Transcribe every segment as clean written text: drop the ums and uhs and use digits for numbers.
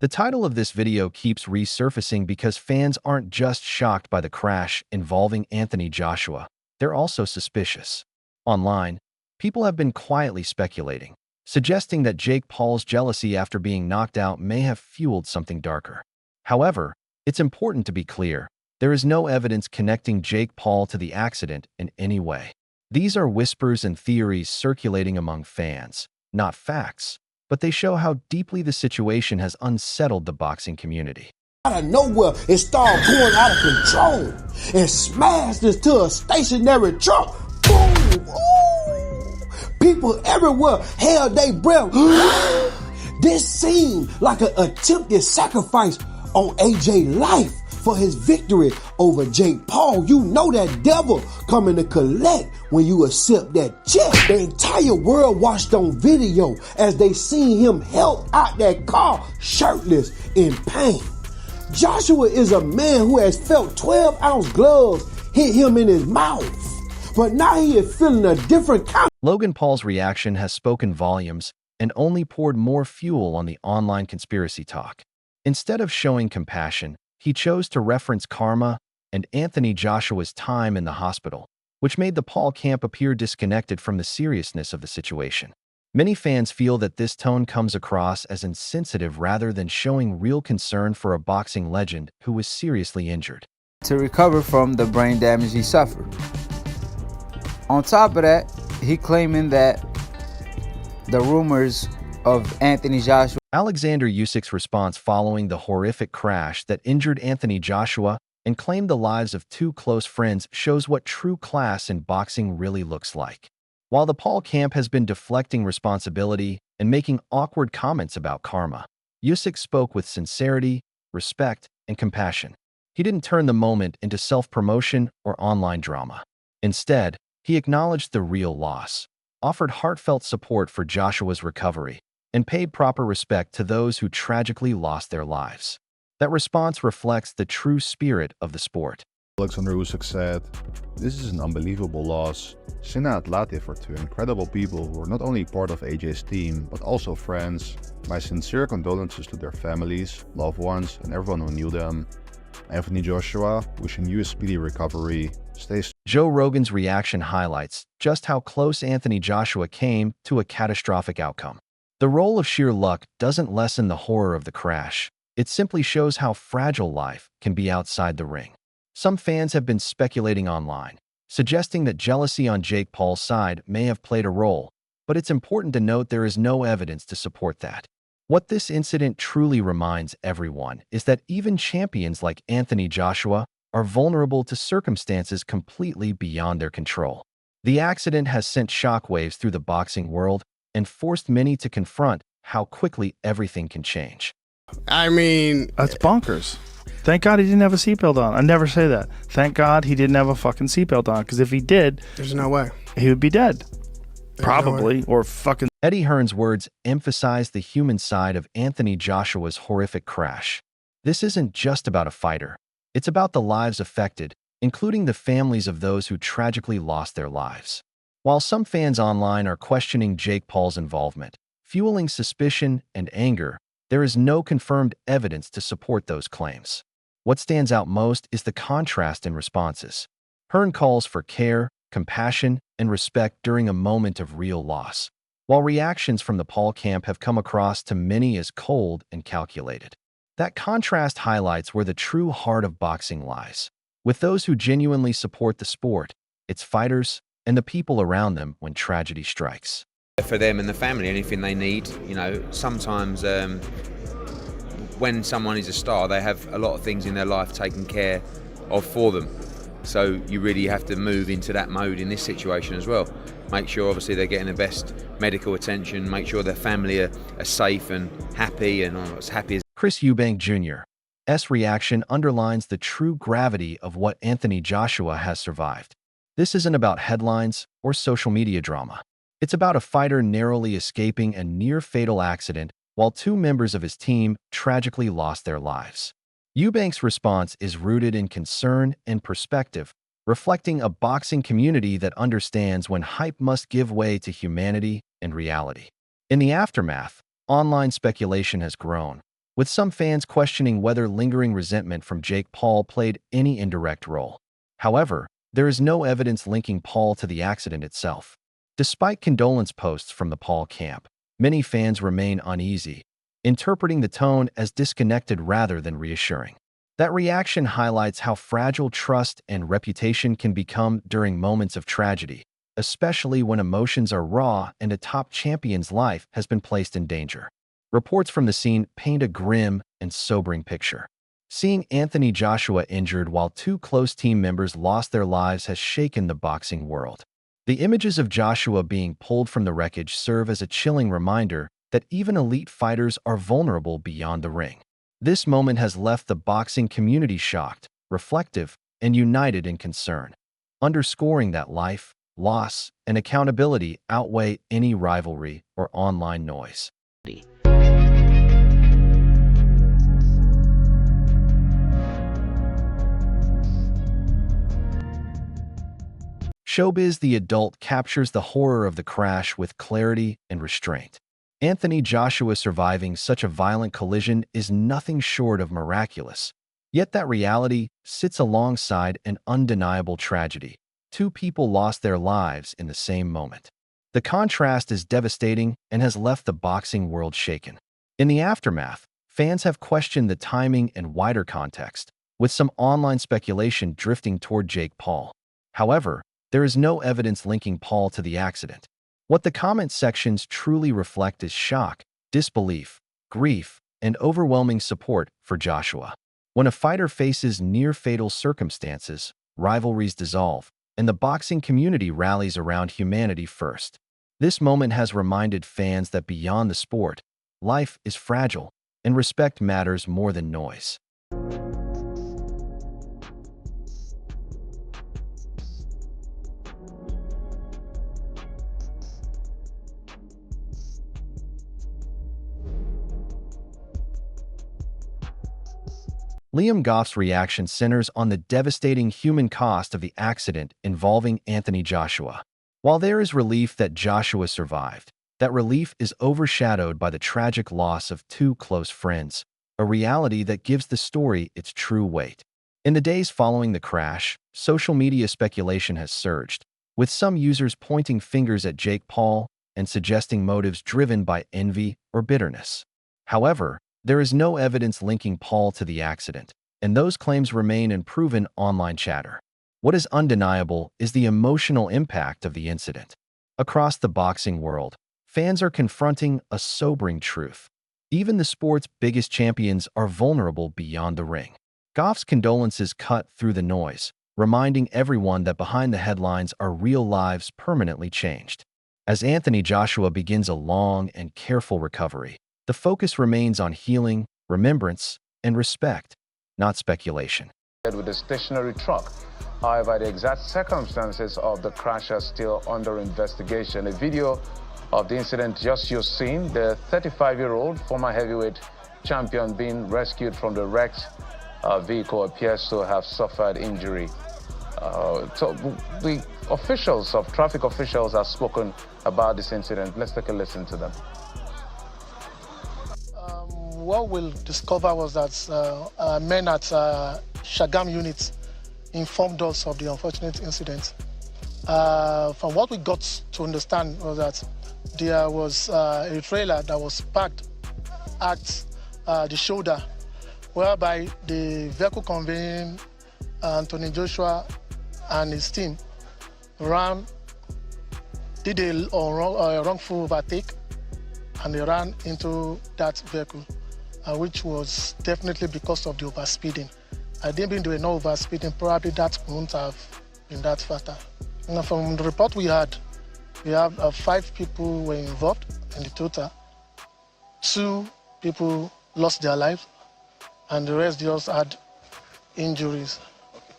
The title of this video keeps resurfacing because fans aren't just shocked by the crash involving Anthony Joshua, they're also suspicious. Online, people have been quietly speculating, suggesting that Jake Paul's jealousy after being knocked out may have fueled something darker. However, it's important to be clear, there is no evidence connecting Jake Paul to the accident in any way. These are whispers and theories circulating among fans, not facts, but they show how deeply the situation has unsettled the boxing community. Out of nowhere, it started going out of control and smashed into a stationary truck. Boom! Ooh. People everywhere held their breath. This seemed like an attempted sacrifice on AJ's life for his victory over Jake Paul. You know that devil coming to collect when you accept that check. The entire world watched on video as they seen him help out that car shirtless in pain. Joshua is a man who has felt 12-ounce gloves hit him in his mouth, but now he is feeling a different kind. Logan Paul's reaction has spoken volumes and only poured more fuel on the online conspiracy talk. Instead of showing compassion, he chose to reference karma and Anthony Joshua's time in the hospital, which made the Paul camp appear disconnected from the seriousness of the situation. Many fans feel that this tone comes across as insensitive rather than showing real concern for a boxing legend who was seriously injured. To recover from the brain damage he suffered. On top of that, he claiming that the rumors of Anthony Joshua. Alexander Usyk's response following the horrific crash that injured Anthony Joshua and claimed the lives of two close friends shows what true class in boxing really looks like. While the Paul camp has been deflecting responsibility and making awkward comments about karma, Usyk spoke with sincerity, respect, and compassion. He didn't turn the moment into self-promotion or online drama. Instead, he acknowledged the real loss, offered heartfelt support for Joshua's recovery, and paid proper respect to those who tragically lost their lives. That response reflects the true spirit of the sport. Alexander Usyk said, "This is an unbelievable loss. Sinna het laat for two incredible people who were not only part of AJ's team, but also friends. My sincere condolences to their families, loved ones, and everyone who knew them. Anthony Joshua, wishing you a speedy recovery. Stay strong." Joe Rogan's reaction highlights just how close Anthony Joshua came to a catastrophic outcome. The role of sheer luck doesn't lessen the horror of the crash. It simply shows how fragile life can be outside the ring. Some fans have been speculating online, suggesting that jealousy on Jake Paul's side may have played a role, but it's important to note there is no evidence to support that. What this incident truly reminds everyone is that even champions like Anthony Joshua are vulnerable to circumstances completely beyond their control. The accident has sent shockwaves through the boxing world and forced many to confront how quickly everything can change. I mean, that's bonkers. Thank God he didn't have a seatbelt on. I never say that. Thank God he didn't have a fucking seatbelt on, because if he did, there's no way. He would be dead. There's Probably, no or fucking. Eddie Hearn's words emphasize the human side of Anthony Joshua's horrific crash. This isn't just about a fighter. It's about the lives affected, including the families of those who tragically lost their lives. While some fans online are questioning Jake Paul's involvement, fueling suspicion and anger, there is no confirmed evidence to support those claims. What stands out most is the contrast in responses. Hearn calls for care, compassion, and respect during a moment of real loss, while reactions from the Paul camp have come across to many as cold and calculated. That contrast highlights where the true heart of boxing lies, with those who genuinely support the sport, its fighters, and the people around them when tragedy strikes. For them and the family, anything they need, sometimes when someone is a star, they have a lot of things in their life taken care of for them. So you really have to move into that mode in this situation as well. Make sure obviously they're getting the best medical attention, make sure their family are safe and happy and as happy as. Chris Eubank Jr.'s reaction underlines the true gravity of what Anthony Joshua has survived. This isn't about headlines or social media drama. It's about a fighter narrowly escaping a near-fatal accident while two members of his team tragically lost their lives. Eubank's response is rooted in concern and perspective, reflecting a boxing community that understands when hype must give way to humanity and reality. In the aftermath, online speculation has grown, with some fans questioning whether lingering resentment from Jake Paul played any indirect role. However, there is no evidence linking Paul to the accident itself. Despite condolence posts from the Paul camp, many fans remain uneasy, interpreting the tone as disconnected rather than reassuring. That reaction highlights how fragile trust and reputation can become during moments of tragedy, especially when emotions are raw and a top champion's life has been placed in danger. Reports from the scene paint a grim and sobering picture. Seeing Anthony Joshua injured while two close team members lost their lives has shaken the boxing world. The images of Joshua being pulled from the wreckage serve as a chilling reminder that even elite fighters are vulnerable beyond the ring. This moment has left the boxing community shocked, reflective, and united in concern, underscoring that life, loss, and accountability outweigh any rivalry or online noise. Showbiz The Adult captures the horror of the crash with clarity and restraint. Anthony Joshua surviving such a violent collision is nothing short of miraculous. Yet that reality sits alongside an undeniable tragedy. Two people lost their lives in the same moment. The contrast is devastating and has left the boxing world shaken. In the aftermath, fans have questioned the timing and wider context, with some online speculation drifting toward Jake Paul. However, there is no evidence linking Paul to the accident. What the comment sections truly reflect is shock, disbelief, grief, and overwhelming support for Joshua. When a fighter faces near-fatal circumstances, rivalries dissolve, and the boxing community rallies around humanity first. This moment has reminded fans that beyond the sport, life is fragile, and respect matters more than noise. Liam Goff's reaction centers on the devastating human cost of the accident involving Anthony Joshua. While there is relief that Joshua survived, that relief is overshadowed by the tragic loss of two close friends, a reality that gives the story its true weight. In the days following the crash, social media speculation has surged, with some users pointing fingers at Jake Paul and suggesting motives driven by envy or bitterness. However, there is no evidence linking Paul to the accident, and those claims remain unproven online chatter. What is undeniable is the emotional impact of the incident. Across the boxing world, fans are confronting a sobering truth. Even the sport's biggest champions are vulnerable beyond the ring. Goff's condolences cut through the noise, reminding everyone that behind the headlines are real lives permanently changed. As Anthony Joshua begins a long and careful recovery, the focus remains on healing, remembrance, and respect, not speculation. With a stationary truck. However, the exact circumstances of the crash are still under investigation. A video of the incident just you've seen, the 35-year-old former heavyweight champion being rescued from the wrecked vehicle appears to have suffered injury. So the traffic officials have spoken about this incident. Let's take a listen to them. What we'll discover was that men at Shagam unit informed us of the unfortunate incident. From what we got to understand was that there was a trailer that was parked at the shoulder, whereby the vehicle conveying Anthony Joshua and his team did a wrongful overtake, and they ran into that vehicle, which was definitely because of the overspeeding. I didn't mean there were no overspeeding, probably that wouldn't have been that fatal. Now, from the report we have 5 people were involved in the total. 2 people lost their lives, and the rest just had injuries.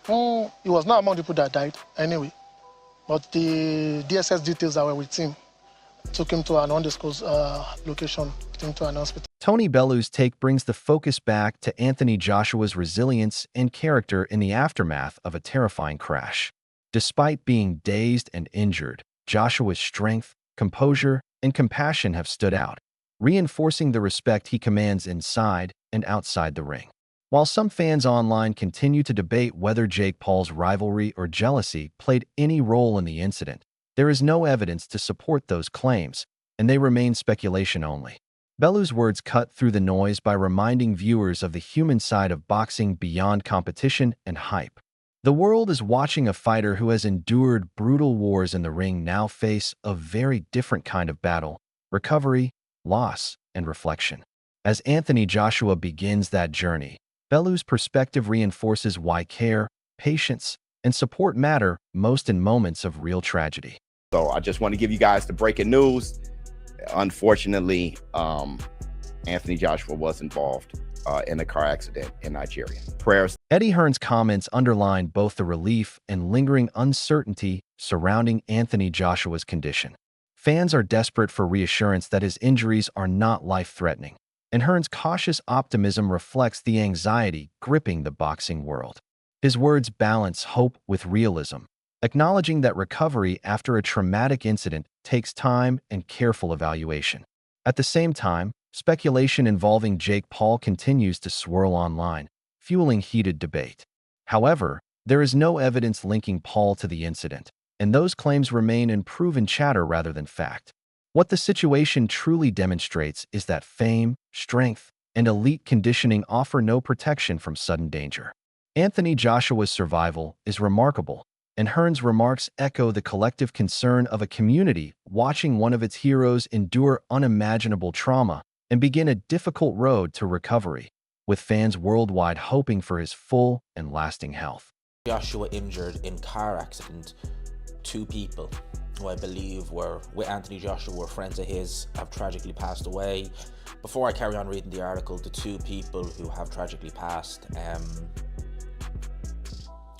He was not among the people that died anyway, but the DSS details that were with him took him to an undisclosed location, took him to an hospital. Tony Bellu's take brings the focus back to Anthony Joshua's resilience and character in the aftermath of a terrifying crash. Despite being dazed and injured, Joshua's strength, composure, and compassion have stood out. reinforcing the respect he commands inside and outside the ring. While some fans online continue to debate whether Jake Paul's rivalry or jealousy played any role in the incident, there is no evidence to support those claims, and they remain speculation only. Belew's words cut through the noise by reminding viewers of the human side of boxing beyond competition and hype. The world is watching a fighter who has endured brutal wars in the ring now face a very different kind of battle: recovery, loss, and reflection. As Anthony Joshua begins that journey, Belew's perspective reinforces why care, patience, and support matter most in moments of real tragedy. So I just want to give you guys the breaking news. Unfortunately, Anthony Joshua was involved in a car accident in Nigeria. Prayers. Eddie Hearn's comments underline both the relief and lingering uncertainty surrounding Anthony Joshua's condition. Fans are desperate for reassurance that his injuries are not life-threatening, and Hearn's cautious optimism reflects the anxiety gripping the boxing world. His words balance hope with realism, acknowledging that recovery after a traumatic incident takes time and careful evaluation. At the same time, speculation involving Jake Paul continues to swirl online, fueling heated debate. However, there is no evidence linking Paul to the incident, and those claims remain in proven chatter rather than fact. What the situation truly demonstrates is that fame, strength, and elite conditioning offer no protection from sudden danger. Anthony Joshua's survival is remarkable, and Hearn's remarks echo the collective concern of a community watching one of its heroes endure unimaginable trauma and begin a difficult road to recovery, with fans worldwide hoping for his full and lasting health. Joshua injured in car accident. 2 people who I believe were with Anthony Joshua were friends of his have tragically passed away. Before I carry on reading the article, the 2 people who have tragically passed,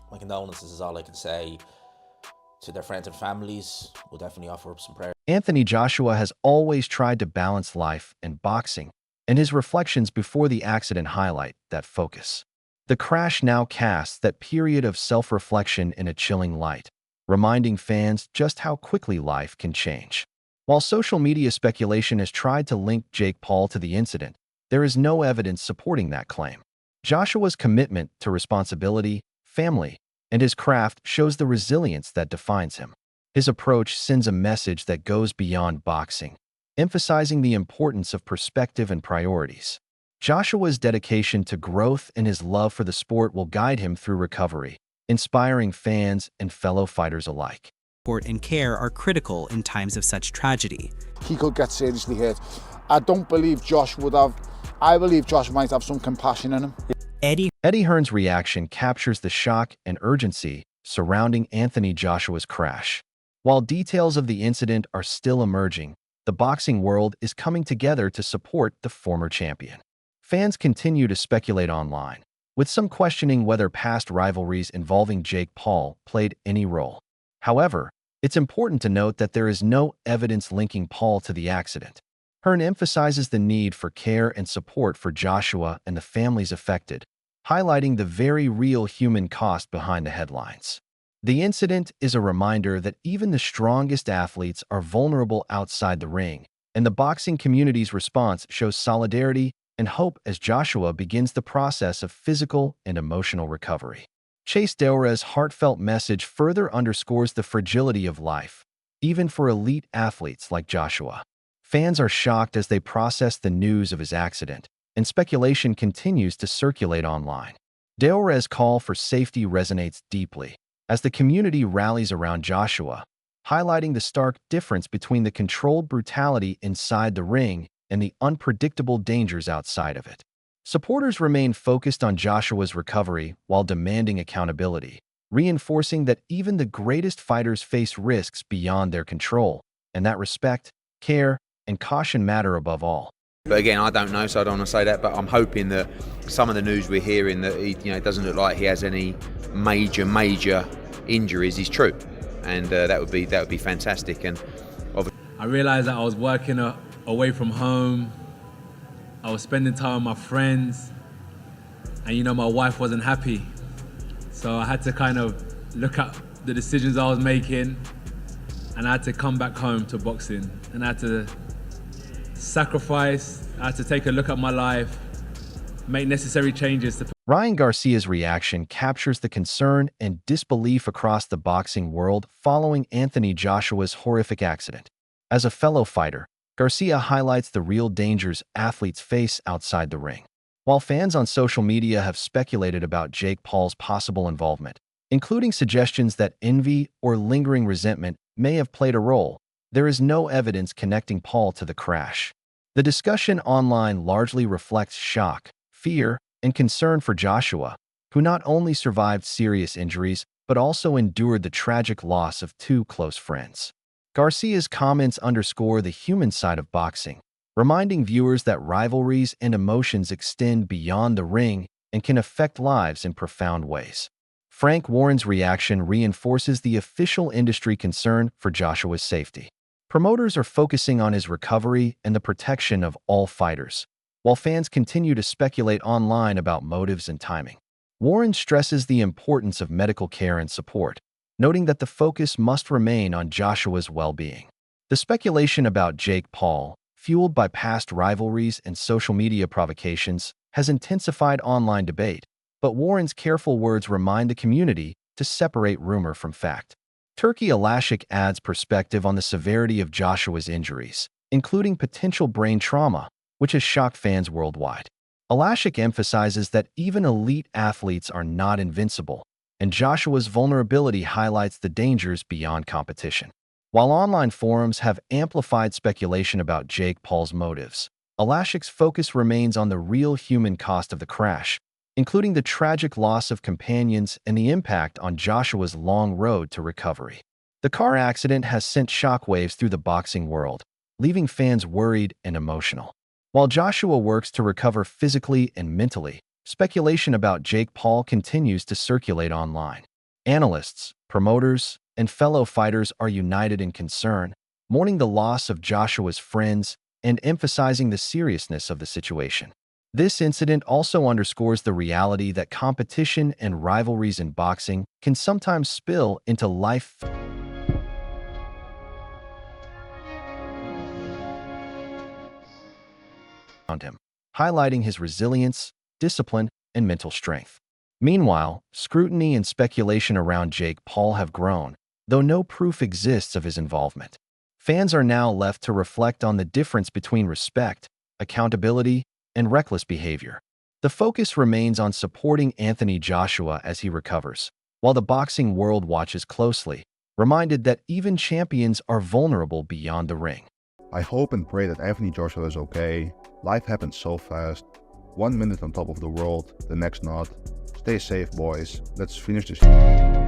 my condolences is all I can say to their friends and families. We'll definitely offer up some prayers. Anthony Joshua has always tried to balance life and boxing, and his reflections before the accident highlight that focus. The crash now casts that period of self-reflection in a chilling light, reminding fans just how quickly life can change. While social media speculation has tried to link Jake Paul to the incident, there is no evidence supporting that claim. Joshua's commitment to responsibility, family, and his craft shows the resilience that defines him. His approach sends a message that goes beyond boxing, emphasizing the importance of perspective and priorities. Joshua's dedication to growth and his love for the sport will guide him through recovery, inspiring fans and fellow fighters alike. Support and care are critical in times of such tragedy. He could get seriously hurt. I believe Josh might have some compassion in him. Eddie Hearn's reaction captures the shock and urgency surrounding Anthony Joshua's crash. While details of the incident are still emerging, the boxing world is coming together to support the former champion. Fans continue to speculate online, with some questioning whether past rivalries involving Jake Paul played any role. However, it's important to note that there is no evidence linking Paul to the accident. Hearn emphasizes the need for care and support for Joshua and the families affected, highlighting the very real human cost behind the headlines. The incident is a reminder that even the strongest athletes are vulnerable outside the ring, and the boxing community's response shows solidarity and hope as Joshua begins the process of physical and emotional recovery. Chase Delra's heartfelt message further underscores the fragility of life, even for elite athletes like Joshua. Fans are shocked as they process the news of his accident, and speculation continues to circulate online. Delra's call for safety resonates deeply as the community rallies around Joshua, highlighting the stark difference between the controlled brutality inside the ring and the unpredictable dangers outside of it. Supporters remain focused on Joshua's recovery while demanding accountability, reinforcing that even the greatest fighters face risks beyond their control, and that respect, care, and caution matter above all. But again, I don't know, so I don't want to say that, but I'm hoping that some of the news we're hearing that it doesn't look like he has any major injuries is true, and that would be fantastic. And I realized that I was working away from home. I was spending time with my friends, and my wife wasn't happy. So I had to kind of look at the decisions I was making, and I had to come back home to boxing, and I had to sacrifice. I had to take a look at my life, make necessary changes to. Ryan Garcia's reaction captures the concern and disbelief across the boxing world following Anthony Joshua's horrific accident. As a fellow fighter, Garcia highlights the real dangers athletes face outside the ring. While fans on social media have speculated about Jake Paul's possible involvement, including suggestions that envy or lingering resentment may have played a role, there is no evidence connecting Paul to the crash. The discussion online largely reflects shock, fear, and concern for Joshua, who not only survived serious injuries but also endured the tragic loss of two close friends. Garcia's comments underscore the human side of boxing, reminding viewers that rivalries and emotions extend beyond the ring and can affect lives in profound ways. Frank Warren's reaction reinforces the official industry concern for Joshua's safety. Promoters are focusing on his recovery and the protection of all fighters, while fans continue to speculate online about motives and timing. Warren stresses the importance of medical care and support, noting that the focus must remain on Joshua's well-being. The speculation about Jake Paul, fueled by past rivalries and social media provocations, has intensified online debate, but Warren's careful words remind the community to separate rumor from fact. Turki Alashik adds perspective on the severity of Joshua's injuries, including potential brain trauma, which has shocked fans worldwide. Alashik emphasizes that even elite athletes are not invincible, and Joshua's vulnerability highlights the dangers beyond competition. While online forums have amplified speculation about Jake Paul's motives, Alashik's focus remains on the real human cost of the crash, including the tragic loss of companions and the impact on Joshua's long road to recovery. The car accident has sent shockwaves through the boxing world, leaving fans worried and emotional. While Joshua works to recover physically and mentally, speculation about Jake Paul continues to circulate online. Analysts, promoters, and fellow fighters are united in concern, mourning the loss of Joshua's friends and emphasizing the seriousness of the situation. This incident also underscores the reality that competition and rivalries in boxing can sometimes spill into life. Around him, highlighting his resilience, discipline, and mental strength. Meanwhile, scrutiny and speculation around Jake Paul have grown, though no proof exists of his involvement. Fans are now left to reflect on the difference between respect, accountability, and reckless behavior. The focus remains on supporting Anthony Joshua as he recovers, while the boxing world watches closely, reminded that even champions are vulnerable beyond the ring. I hope and pray that Anthony Joshua is okay. Life happens so fast. 1 minute on top of the world, the next not. Stay safe, boys. Let's finish this.